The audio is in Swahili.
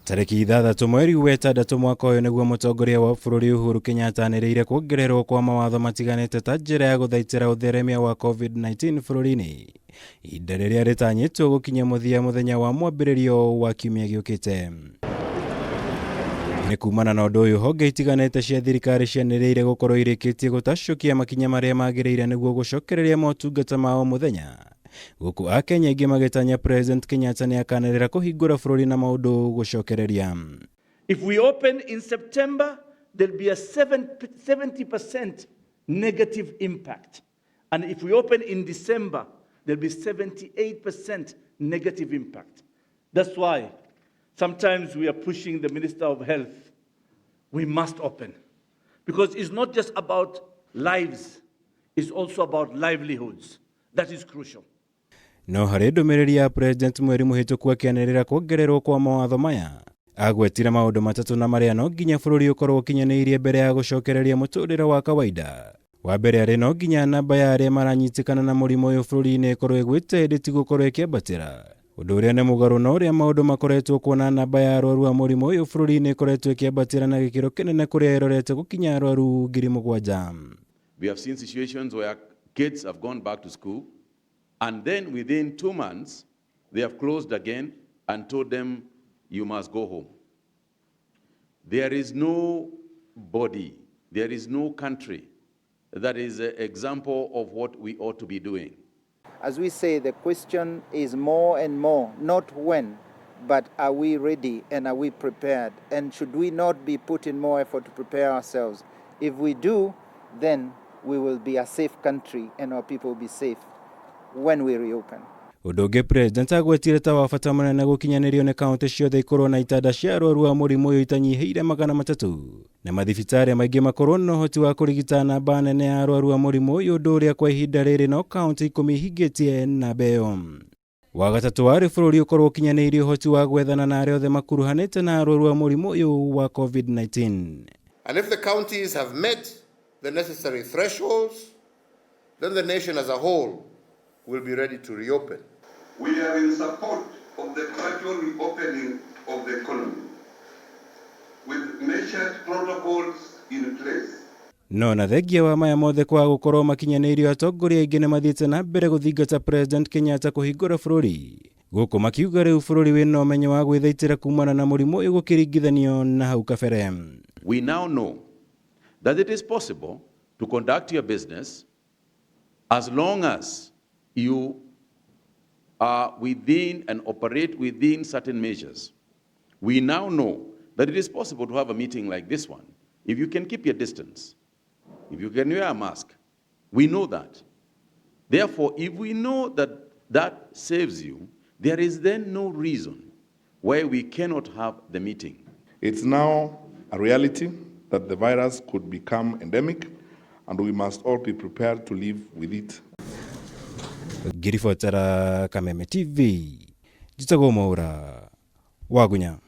Tariki 6 mweri wa 6 mwaka uyu niguo mutongoria wa bururi Uhuru Kenyatta anirire kuongererwo kwa mawatho matiganite ta njira ya guthaitira utheremia wa COVID-19 bururi-ini ihinda riria ritanyitwo gukinya muthia muthenya wa mwambiririo wa kiumia giukite. Ni kumana na undu uyu honge itiganite cia thirikari cianiriire gukorwo irikitie gutacukia makinya maria magiriire niguo gucokereria motungata mao muthenya. Guku Akenya ingi magitanya President Kenyatta ni akanirira kuhingura bururi na maundu gucokereria. If we open in September, there'll be a 70% negative impact. And if we open in December, there'll be 78% negative impact. That's why sometimes we are pushing the Minister of Health. We must open. Because it's not just about lives, it's also about livelihoods. That is crucial. No hari ndumiriri ya President mweri muhituku akianirira kuongererwo kwa mawatho maya agwetira maundu matatu na maria no nginya bururi ukorwo kinyaniirie mbere ya gucokereria muturire wa kawaida. Wa mbere ari no nginya namba ya aria maranyitikana na murimo uyu bururi-ini ikorwo igwite hindi ti gukorwo ikiambatira. Undu uria ni mugaru na uria maundu makoretwo kuona namba ya arwaru wa murimo uyu bururi-ini ikoretwo ikiambatira na gikiro kinene kuria irorete gukinya arwaru 7,000. We have seen situations where kids have gone back to school, and then within 2 months, they have closed again and told them, you must go home. There is no body, there is no country that is an example of what we ought to be doing. As we say, the question is more and more, not when, but are we ready and are we prepared? And should we not be putting more effort to prepare ourselves? If we do, then we will be a safe country and our people will be safe when we reopen. Undu President agwetire ta wa bata munene gukinyanirio ni kaunti ciothe ikorwo na itanda cia arwaru wa murimu uyu itanyihiire 300 na mathibitari maingi makorwo na uhoti wa kurigita namba nene ya arwaru wa murimu uyu undu uria kwa ihinda riri no kaunti 10 ihingitie na mbeo. Wa gatatu wari bururi ukorwo ukinyanirie uhoti wa gwethana na aria othe makuruhanite na arwaru wa murimu uyu wa COVID-19. And if the counties have met the necessary thresholds, then the nation as a whole will be ready to reopen. We are in support of the gradual reopening of the economy with measured protocols in place. No na thengia wa maya mothe kwa gukorwo makinyanirio atongoria aingi ni mathiite na mbere guthingata President Kenyatta kuhingura bururi. Guku makiuga riu bururi wina umenyo wa gwithaitira kumana na murimu uyu gukiringithanio na hau kabere. We now know that it is possible to conduct your business as long as you are within and operate within certain measures. We now know that it is possible to have a meeting like this one if you can keep your distance, if you can wear a mask. We know that. Therefore, if we know that that saves you, there is then no reason why we cannot have the meeting. It's now a reality that the virus could become endemic, and we must all be prepared to live with it. Girifotara Kameme TV, Jitagomora, Wagunya.